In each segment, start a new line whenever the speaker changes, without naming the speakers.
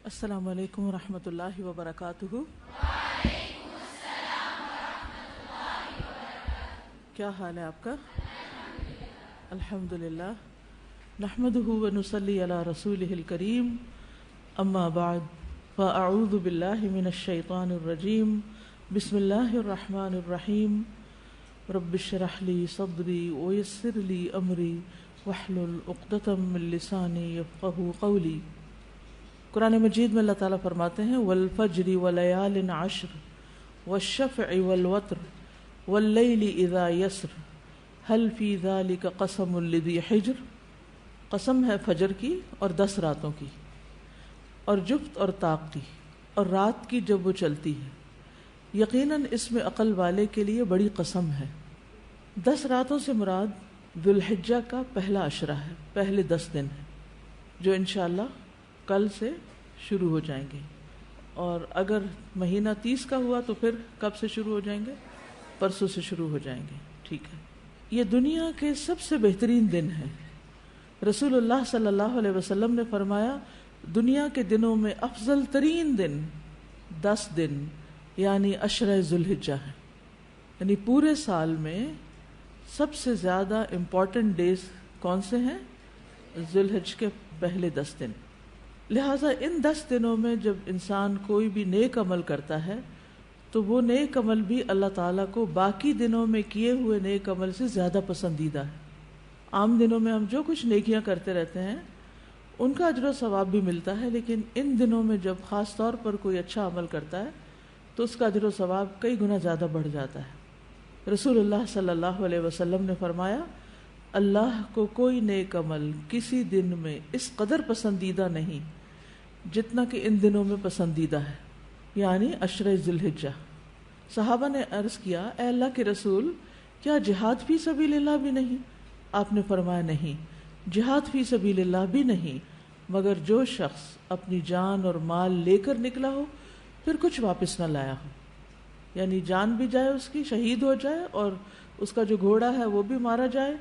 السلام علیکم ورحمۃ اللہ وبرکاتہ۔ کیا حال ہے آپ کا؟ الحمد للہ، نحمده ونصلی علی رسولہ الکریم، اما بعد فاعوذ باللہ من الشیطان الرجیم، بسم اللہ الرحمن الرحیم، رب اشرح لی صدری ویسر لی امری واحلل عقدۃ من لسانی یفقہوا قولی۔ قرآن مجید میں اللہ تعالیٰ فرماتے ہیں والفجر ولیال عشر والشفع والوتر واللیل اذا یسر هل فی ذلک قسم لذی حجر۔ قسم ہے فجر کی اور 10 راتوں کی، اور جفت اور طاق کی، اور رات کی جب وہ چلتی ہے، یقیناً اس میں عقل والے کے لیے بڑی قسم ہے۔ 10 راتوں سے مراد ذوالحجہ کا پہلا عشرہ ہے، پہلے 10 دن ہیں، جو انشاءاللہ کل سے شروع ہو جائیں گے، اور اگر مہینہ 30 کا ہوا تو پھر کب سے شروع ہو جائیں گے؟ پرسوں سے شروع ہو جائیں گے، ٹھیک ہے۔ یہ دنیا کے سب سے بہترین دن ہیں۔ رسول اللہ صلی اللہ علیہ وسلم نے فرمایا دنیا کے دنوں میں افضل ترین دن 10 دن یعنی عشرہ ذوالحجہ ہے، یعنی پورے سال میں سب سے زیادہ امپورٹنٹ ڈیز کون سے ہیں؟ ذوالحجہ کے پہلے 10 دن۔ لہٰذا ان 10 دنوں میں جب انسان کوئی بھی نیک عمل کرتا ہے تو وہ نیک عمل بھی اللہ تعالیٰ کو باقی دنوں میں کیے ہوئے نیک عمل سے زیادہ پسندیدہ ہے۔ عام دنوں میں ہم جو کچھ نیکیاں کرتے رہتے ہیں ان کا اجر و ثواب بھی ملتا ہے، لیکن ان دنوں میں جب خاص طور پر کوئی اچھا عمل کرتا ہے تو اس کا اجر و ثواب کئی گنا زیادہ بڑھ جاتا ہے۔ رسول اللہ صلی اللہ علیہ وسلم نے فرمایا اللہ کو کوئی نیک عمل کسی دن میں اس قدر پسندیدہ نہیں جتنا کہ ان دنوں میں پسندیدہ ہے، یعنی عشرہ ذوالحجہ۔ صحابہ نے عرض کیا اے اللہ کے رسول، کیا جہاد فی سبیل اللہ بھی نہیں؟ آپ نے فرمایا نہیں، جہاد فی سبیل اللہ بھی نہیں، مگر جو شخص اپنی جان اور مال لے کر نکلا ہو پھر کچھ واپس نہ لایا ہو، یعنی جان بھی جائے اس کی، شہید ہو جائے، اور اس کا جو گھوڑا ہے وہ بھی مارا جائے،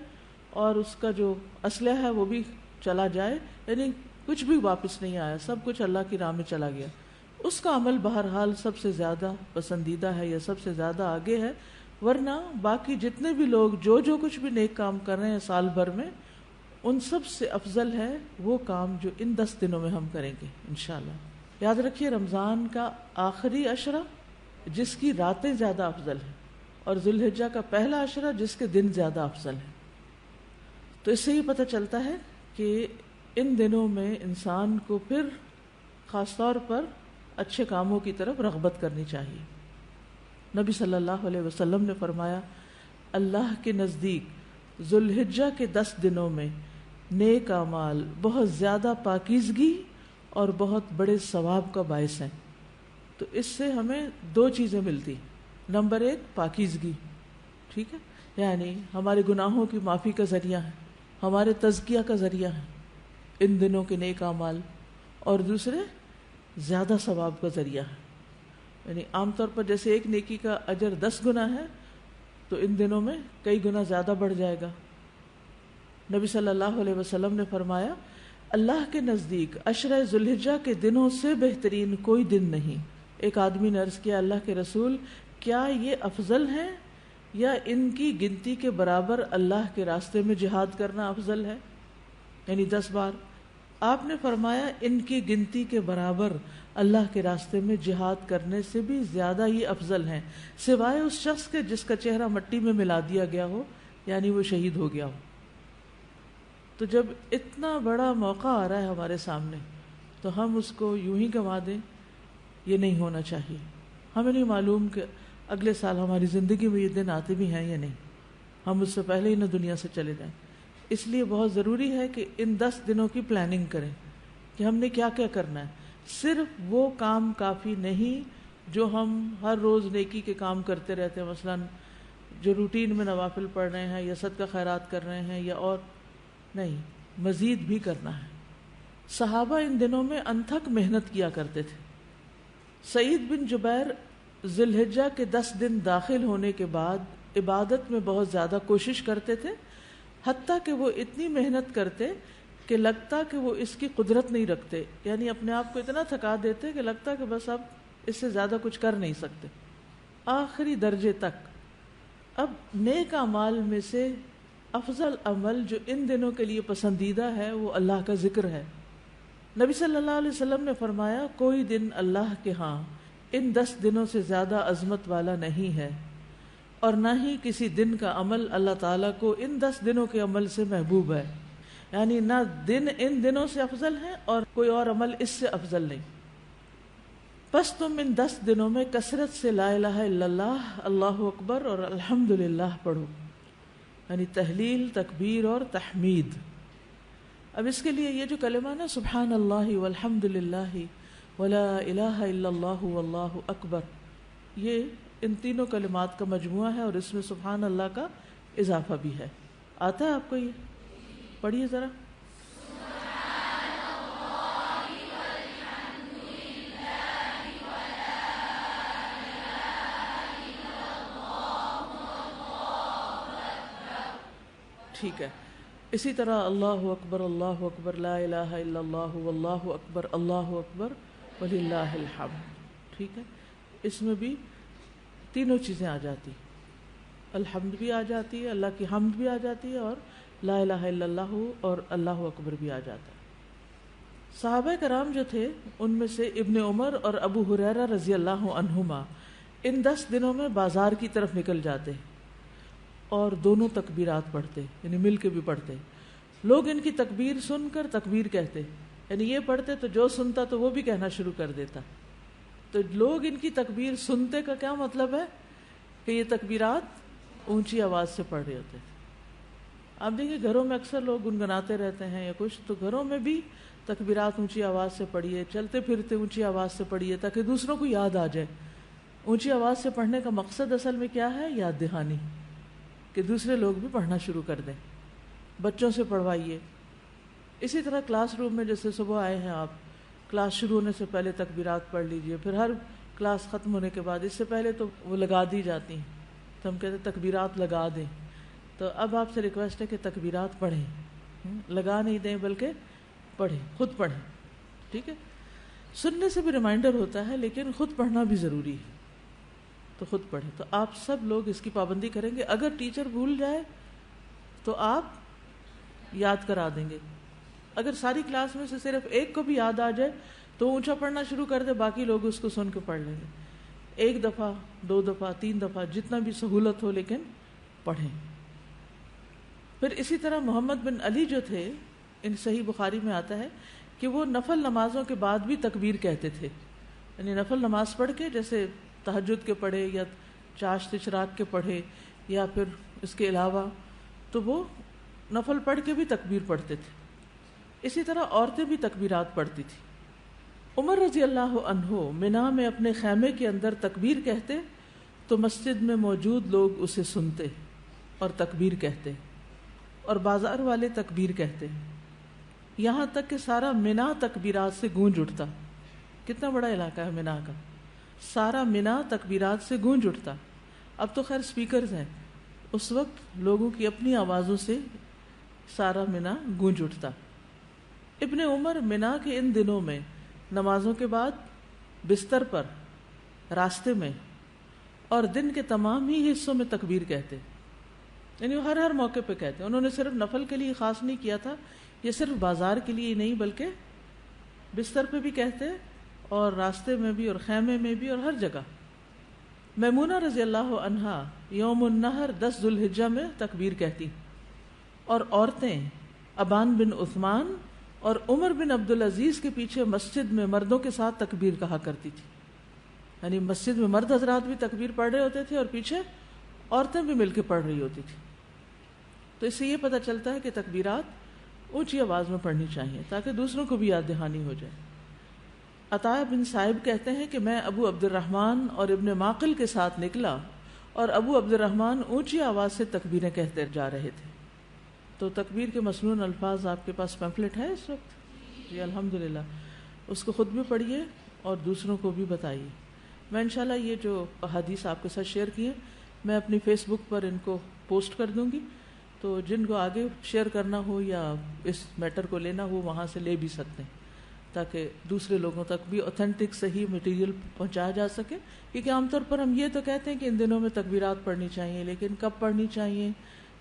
اور اس کا جو اسلحہ ہے وہ بھی چلا جائے، یعنی کچھ بھی واپس نہیں آیا، سب کچھ اللہ کی راہ میں چلا گیا، اس کا عمل بہرحال سب سے زیادہ پسندیدہ ہے یا سب سے زیادہ آگے ہے۔ ورنہ باقی جتنے بھی لوگ جو کچھ بھی نیک کام کر رہے ہیں سال بھر میں، ان سب سے افضل ہے وہ کام جو ان 10 دنوں میں ہم کریں گے انشاءاللہ۔ یاد رکھیے رمضان کا آخری عشرہ جس کی راتیں زیادہ افضل ہیں، اور ذوالحجہ کا پہلا عشرہ جس کے دن زیادہ افضل ہیں۔ تو اس سے یہ پتہ چلتا ہے کہ ان دنوں میں انسان کو پھر خاص طور پر اچھے کاموں کی طرف رغبت کرنی چاہیے۔ نبی صلی اللہ علیہ وسلم نے فرمایا اللہ کے نزدیک ذوالحجہ کے 10 دنوں میں نیک اعمال بہت زیادہ پاکیزگی اور بہت بڑے ثواب کا باعث ہیں۔ تو اس سے ہمیں 2 چیزیں ملتی، نمبر 1 پاکیزگی، ٹھیک ہے، یعنی ہمارے گناہوں کی معافی کا ذریعہ ہے، ہمارے تزکیہ کا ذریعہ ہے ان دنوں کے نیک اعمال، اور دوسرے زیادہ ثواب کا ذریعہ ہے، یعنی عام طور پر جیسے ایک نیکی کا اجر 10 گنا ہے تو ان دنوں میں کئی گنا زیادہ بڑھ جائے گا۔ نبی صلی اللہ علیہ وسلم نے فرمایا اللہ کے نزدیک عشرہ ذوالحجہ کے دنوں سے بہترین کوئی دن نہیں۔ ایک آدمی نے عرض کیا اللہ کے رسول، کیا یہ افضل ہیں یا ان کی گنتی کے برابر اللہ کے راستے میں جہاد کرنا افضل ہے، یعنی 10 بار؟ آپ نے فرمایا ان کی گنتی کے برابر اللہ کے راستے میں جہاد کرنے سے بھی زیادہ یہ افضل ہیں، سوائے اس شخص کے جس کا چہرہ مٹی میں ملا دیا گیا ہو، یعنی وہ شہید ہو گیا ہو۔ تو جب اتنا بڑا موقع آ رہا ہے ہمارے سامنے تو ہم اس کو یوں ہی گنوا دیں، یہ نہیں ہونا چاہیے۔ ہمیں نہیں معلوم کہ اگلے سال ہماری زندگی میں یہ دن آتے بھی ہیں یا نہیں، ہم اس سے پہلے ہی نہ دنیا سے چلے جائیں۔ اس لیے بہت ضروری ہے کہ ان 10 دنوں کی پلاننگ کریں کہ ہم نے کیا کیا کرنا ہے۔ صرف وہ کام کافی نہیں جو ہم ہر روز نیکی کے کام کرتے رہتے ہیں، مثلا جو روٹین میں نوافل پڑھ رہے ہیں یا صدقہ خیرات کر رہے ہیں، یا اور نہیں، مزید بھی کرنا ہے۔ صحابہ ان دنوں میں انتھک محنت کیا کرتے تھے۔ سعید بن جبیر ذوالحجہ کے 10 دن داخل ہونے کے بعد عبادت میں بہت زیادہ کوشش کرتے تھے، حتیٰ کہ وہ اتنی محنت کرتے کہ لگتا کہ وہ اس کی قدرت نہیں رکھتے، یعنی اپنے آپ کو اتنا تھکا دیتے کہ لگتا کہ بس اب اس سے زیادہ کچھ کر نہیں سکتے، آخری درجے تک۔ اب نیک اعمال میں سے افضل عمل جو ان دنوں کے لیے پسندیدہ ہے وہ اللہ کا ذکر ہے۔ نبی صلی اللہ علیہ وسلم نے فرمایا کوئی دن اللہ کے ہاں ان 10 دنوں سے زیادہ عظمت والا نہیں ہے، اور نہ ہی کسی دن کا عمل اللہ تعالیٰ کو ان 10 دنوں کے عمل سے محبوب ہے، یعنی نہ دن ان دنوں سے افضل ہے اور کوئی اور عمل اس سے افضل نہیں۔ بس تم ان 10 دنوں میں کثرت سے لا الہ الا اللہ، اللہ اکبر اور الحمدللہ پڑھو، یعنی تحلیل، تکبیر اور تحمید۔ اب اس کے لیے یہ جو کلمہ نا سبحان اللہ والحمدللہ ولا الہ الا اللہ واللہ اکبر، یہ ان تینوں کلمات کا مجموعہ ہے، اور اس میں سبحان اللہ کا اضافہ بھی ہے۔ آتا ہے آپ کو؟ یہ پڑھیے ذرا۔ ٹھیک ہے، اسی طرح اللہ اکبر لا الہ الا اللہ واللہ اکبر وللہ الحمد۔ ٹھیک ہے، اس میں بھی تینوں چیزیں آ جاتی، الحمد بھی آ جاتی ہے، اللہ کی حمد بھی آ جاتی ہے، اور لا الہ الا اللہ اور اللہ اکبر بھی آ جاتا ہے۔ صحابہ کرام جو تھے ان میں سے ابن عمر اور ابو ہریرہ رضی اللہ عنہما ان 10 دنوں میں بازار کی طرف نکل جاتے اور دونوں تکبیرات پڑھتے، یعنی مل کے بھی پڑھتے۔ لوگ ان کی تکبیر سن کر تکبیر کہتے، یعنی یہ پڑھتے تو جو سنتا تو وہ بھی کہنا شروع کر دیتا۔ تو لوگ ان کی تکبیر سنتے کا کیا مطلب ہے کہ یہ تکبیرات اونچی آواز سے پڑھ رہے ہوتے تھے۔ آپ دیکھیں گھروں میں اکثر لوگ گنگناتے رہتے ہیں یا کچھ، تو گھروں میں بھی تکبیرات اونچی آواز سے پڑھیے، چلتے پھرتے اونچی آواز سے پڑھیے تاکہ دوسروں کو یاد آ جائے۔ اونچی آواز سے پڑھنے کا مقصد اصل میں کیا ہے؟ یاد دہانی، کہ دوسرے لوگ بھی پڑھنا شروع کر دیں۔ بچوں سے پڑھوائیے۔ اسی طرح کلاس روم میں جیسے صبح آئے ہیں آپ، کلاس شروع ہونے سے پہلے تکبیرات پڑھ لیجئے، پھر ہر کلاس ختم ہونے کے بعد اس سے پہلے تو وہ لگا دی جاتی ہیں، تو ہم کہتے ہیں تکبیرات لگا دیں۔ تو اب آپ سے ریکویسٹ ہے کہ تکبیرات پڑھیں، لگا نہیں دیں بلکہ پڑھیں، خود پڑھیں۔ ٹھیک ہے، سننے سے بھی ریمائنڈر ہوتا ہے لیکن خود پڑھنا بھی ضروری ہے، تو خود پڑھیں۔ تو آپ سب لوگ اس کی پابندی کریں گے۔ اگر ٹیچر بھول جائے تو آپ یاد کرا دیں گے، اگر ساری کلاس میں سے صرف ایک کو بھی یاد آ جائے تو اونچا پڑھنا شروع کر دے، باقی لوگ اس کو سن کے پڑھ لیں گے۔ 1 دفعہ 2 دفعہ 3 دفعہ جتنا بھی سہولت ہو، لیکن پڑھیں۔ پھر اسی طرح محمد بن علی جو تھے، ان صحیح بخاری میں آتا ہے کہ وہ نفل نمازوں کے بعد بھی تکبیر کہتے تھے، یعنی نفل نماز پڑھ کے، جیسے تہجد کے پڑھے یا چاشت اشراق کے پڑھے یا پھر اس کے علاوہ، تو وہ نفل پڑھ کے بھی تکبیر پڑھتے تھے۔ اسی طرح عورتیں بھی تکبیرات پڑھتی تھی۔ عمر رضی اللہ عنہ منا میں اپنے خیمے کے اندر تکبیر کہتے تو مسجد میں موجود لوگ اسے سنتے اور تکبیر کہتے، اور بازار والے تکبیر کہتے، یہاں تک کہ سارا منا تکبیرات سے گونج اٹھتا۔ کتنا بڑا علاقہ ہے منا کا، سارا منا تکبیرات سے گونج اٹھتا۔ اب تو خیر سپیکرز ہیں، اس وقت لوگوں کی اپنی آوازوں سے سارا منا گونج اٹھتا۔ ابن عمر منا کے ان دنوں میں نمازوں کے بعد بستر پر، راستے میں اور دن کے تمام ہی حصوں میں تکبیر کہتے، یعنی وہ ہر موقع پہ کہتے۔ انہوں نے صرف نفل کے لیے خاص نہیں کیا تھا، یہ صرف بازار کے لیے نہیں بلکہ بستر پہ بھی کہتے اور راستے میں بھی اور خیمے میں بھی اور ہر جگہ۔ میمونہ رضی اللہ عنہا یوم النحر 10 ذو الحجہ میں تکبیر کہتی، اور عورتیں ابان بن عثمان اور عمر بن عبدالعزیز کے پیچھے مسجد میں مردوں کے ساتھ تکبیر کہا کرتی تھی، یعنی مسجد میں مرد حضرات بھی تکبیر پڑھ رہے ہوتے تھے اور پیچھے عورتیں بھی مل کے پڑھ رہی ہوتی تھی۔ تو اس سے یہ پتہ چلتا ہے کہ تکبیرات اونچی آواز میں پڑھنی چاہیے تاکہ دوسروں کو بھی یاد دہانی ہو جائے۔ عطا بن صائب کہتے ہیں کہ میں ابو عبد الرحمن اور ابن معقل کے ساتھ نکلا اور ابو عبد الرحمن اونچی آواز سے تکبیریں کہتے جا رہے تھے۔ تو تکبیر کے مسنون الفاظ آپ کے پاس پیمفلٹ ہے اس وقت؟ جی الحمدللہ، اس کو خود بھی پڑھیے اور دوسروں کو بھی بتائیے۔ میں انشاءاللہ یہ جو حدیث آپ کے ساتھ شیئر کی ہے میں اپنی فیس بک پر ان کو پوسٹ کر دوں گی، تو جن کو آگے شیئر کرنا ہو یا اس میٹر کو لینا ہو وہاں سے لے بھی سکتے ہیں، تاکہ دوسرے لوگوں تک بھی اوتھینٹک صحیح مٹیریل پہنچایا جا سکے. کیونکہ عام طور پر ہم یہ تو کہتے ہیں کہ ان دنوں میں تکبیرات پڑھنی چاہیے، لیکن کب پڑھنی چاہیے،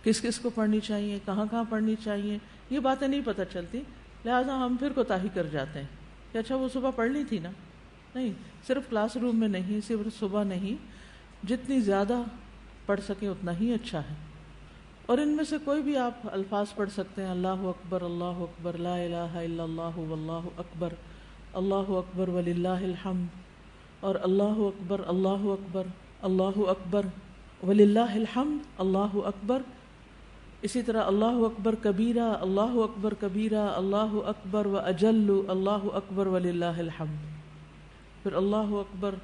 کس کس کو پڑھنی چاہیے، کہاں کہاں پڑھنی چاہیے، یہ باتیں نہیں پتہ چلتی. لہٰذا ہم پھر کوتاہی کر جاتے ہیں کہ اچھا وہ صبح پڑھنی تھی نا. نہیں، صرف کلاس روم میں نہیں، صرف صبح نہیں، جتنی زیادہ پڑھ سکیں اتنا ہی اچھا ہے. اور ان میں سے کوئی بھی آپ الفاظ پڑھ سکتے ہیں، اللہ اکبر لا الہ الا اللہ واللہ اکبر، اللہ اکبر وللہ الحمد، اور اللہ اکبر اللہ اکبر وللہ الحمد، اللہ اکبر. اسی طرح اللہ اکبر کبیرہ، اللہ اکبر و اجل، اللہ اکبر وللہ الحمد. پھر اللہ اکبر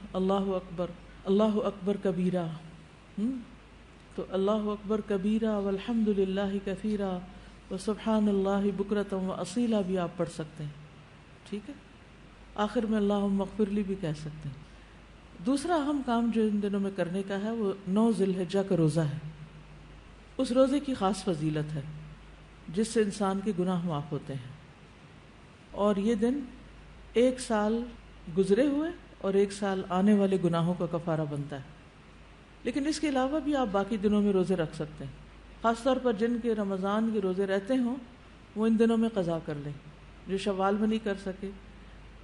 اللہ اکبر کبیرہ. تو اللہ اکبر کبیرہ والحمد للہ کثیرہ وسبحان اللہ بکرۃ واصیلا بھی آپ پڑھ سکتے ہیں. ٹھیک ہے، آخر میں اللہم اغفر لی بھی کہہ سکتے ہیں. دوسرا اہم کام جو ان دنوں میں کرنے کا ہے وہ 9 ذی الحجہ کا روزہ ہے. اس روزے کی خاص فضیلت ہے جس سے انسان کے گناہ معاف ہوتے ہیں، اور یہ دن 1 سال گزرے ہوئے اور 1 سال آنے والے گناہوں کا کفارہ بنتا ہے. لیکن اس کے علاوہ بھی آپ باقی دنوں میں روزے رکھ سکتے ہیں. خاص طور پر جن کے رمضان کے روزے رہتے ہوں وہ ان دنوں میں قضا کر لیں. جو شوال میں نہیں کر سکے،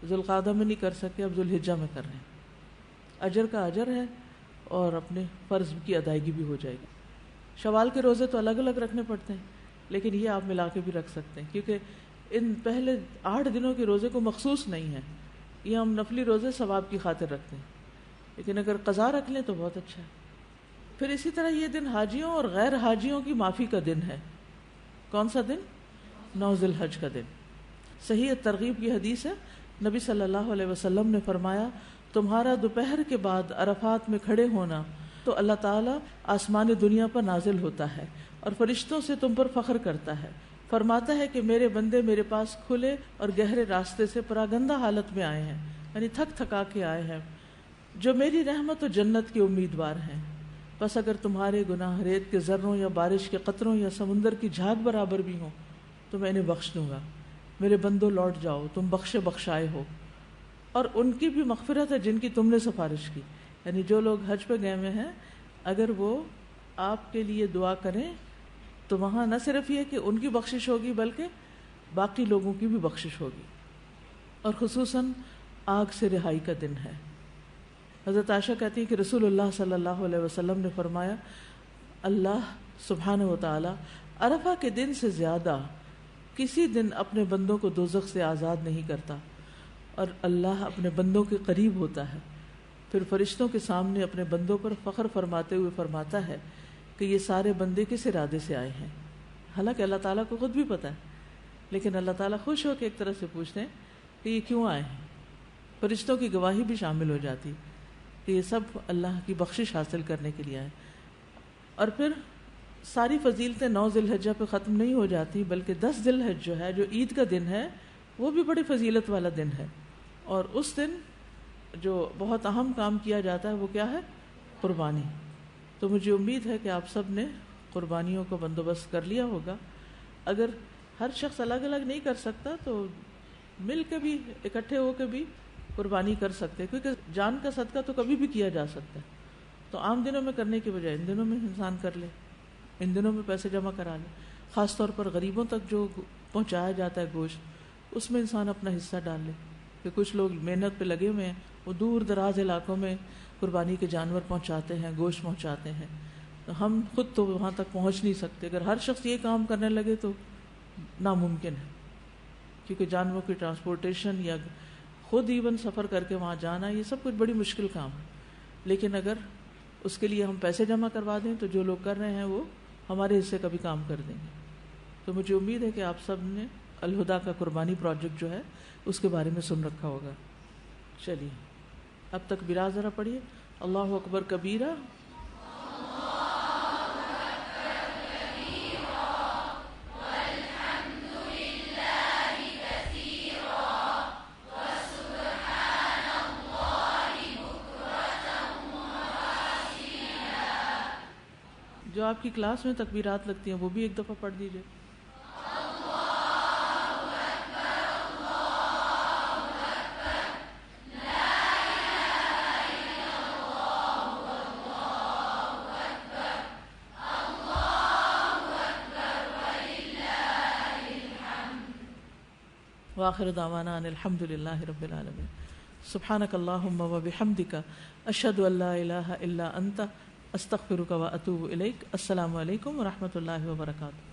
ذوالقعدہ میں نہیں کر سکے، اب ذوالحجہ میں کر لیں. اجر کا اجر ہے اور اپنے فرض کی ادائیگی بھی ہو جائے گی. شوال کے روزے تو الگ الگ رکھنے پڑتے ہیں، لیکن یہ آپ ملا کے بھی رکھ سکتے ہیں، کیونکہ ان پہلے 8 دنوں کے روزے کو مخصوص نہیں ہے. یہ ہم نفلی روزے ثواب کی خاطر رکھتے ہیں، لیکن اگر قضا رکھ لیں تو بہت اچھا ہے. پھر اسی طرح یہ دن حاجیوں اور غیر حاجیوں کی معافی کا دن ہے. کون سا دن؟ 9 ذی الحج کا دن. صحیح ترغیب کی حدیث ہے، نبی صلی اللہ علیہ وسلم نے فرمایا، تمہارا دوپہر کے بعد عرفات میں کھڑے ہونا تو اللہ تعالیٰ آسمان دنیا پر نازل ہوتا ہے اور فرشتوں سے تم پر فخر کرتا ہے. فرماتا ہے کہ میرے بندے میرے پاس کھلے اور گہرے راستے سے پراگندہ حالت میں آئے ہیں، یعنی تھک تھکا کے آئے ہیں، جو میری رحمت و جنت کے امیدوار ہیں. بس اگر تمہارے گناہ ریت کے ذروں یا بارش کے قطروں یا سمندر کی جھاگ برابر بھی ہوں تو میں انہیں بخش دوں گا. میرے بندوں لوٹ جاؤ، تم بخشے بخشائے ہو. اور ان کی بھی مغفرت ہے جن کی تم نے سفارش کی. یعنی جو لوگ حج پہ گئے ہوئے ہیں، اگر وہ آپ کے لیے دعا کریں تو وہاں نہ صرف یہ کہ ان کی بخشش ہوگی بلکہ باقی لوگوں کی بھی بخشش ہوگی. اور خصوصاً آگ سے رہائی کا دن ہے. حضرت عائشہ کہتی ہے کہ رسول اللہ صلی اللہ علیہ وسلم نے فرمایا، اللہ سبحانہ و تعالی عرفہ کے دن سے زیادہ کسی دن اپنے بندوں کو دوزخ سے آزاد نہیں کرتا، اور اللہ اپنے بندوں کے قریب ہوتا ہے. پھر فرشتوں کے سامنے اپنے بندوں پر فخر فرماتے ہوئے فرماتا ہے کہ یہ سارے بندے کس ارادے سے آئے ہیں. حالانکہ اللہ تعالیٰ کو خود بھی پتہ ہے، لیکن اللہ تعالیٰ خوش ہو کے ایک طرح سے پوچھتے ہیں کہ یہ کیوں آئے ہیں. فرشتوں کی گواہی بھی شامل ہو جاتی کہ یہ سب اللہ کی بخشش حاصل کرنے کے لیے آئے. اور پھر ساری فضیلتیں 9 ذی الحجہ پہ ختم نہیں ہو جاتی، بلکہ 10 ذی الحجہ جو ہے، جو عید کا دن ہے، وہ بھی بڑی فضیلت والا دن ہے. اور اس دن جو بہت اہم کام کیا جاتا ہے وہ کیا ہے؟ قربانی. تو مجھے امید ہے کہ آپ سب نے قربانیوں کا بندوبست کر لیا ہوگا. اگر ہر شخص الگ الگ نہیں کر سکتا تو مل کے بھی، اکٹھے ہو کے بھی قربانی کر سکتے، کیونکہ جان کا صدقہ تو کبھی بھی کیا جا سکتا ہے. تو عام دنوں میں کرنے کے بجائے ان دنوں میں انسان کر لے، ان دنوں میں پیسے جمع کرا لے. خاص طور پر غریبوں تک جو پہنچایا جاتا ہے گوشت، اس میں انسان اپنا حصہ ڈال لے. کہ کچھ لوگ محنت پہ لگے ہوئے ہیں، وہ دور دراز علاقوں میں قربانی کے جانور پہنچاتے ہیں، گوشت پہنچاتے ہیں. تو ہم خود تو وہاں تک پہنچ نہیں سکتے. اگر ہر شخص یہ کام کرنے لگے تو ناممکن ہے، کیونکہ جانوروں کی ٹرانسپورٹیشن یا خود ایون سفر کر کے وہاں جانا، یہ سب کچھ بڑی مشکل کام ہے. لیکن اگر اس کے لیے ہم پیسے جمع کروا دیں تو جو لوگ کر رہے ہیں وہ ہمارے حصے کا بھی کام کر دیں گے. تو مجھے امید ہے کہ آپ سب نے الہدا کا قربانی پروجیکٹ جو ہے اس کے بارے میں سن رکھا ہوگا. چلیے اب تک برا ذرا پڑھیے. اللہ اکبر کبیرہ، جو جو آپ کی کلاس میں تکبیرات لگتی ہیں وہ بھی ایک دفعہ پڑھ دیجیے. وآخر دعوانا ان الحمد للہ رب العالمین. سبحانک اللہم وبحمدک اشہد ان لا الہ الا انت استغفرک واتوب الیک. السلام علیکم ورحمۃ اللہ وبرکاتہ.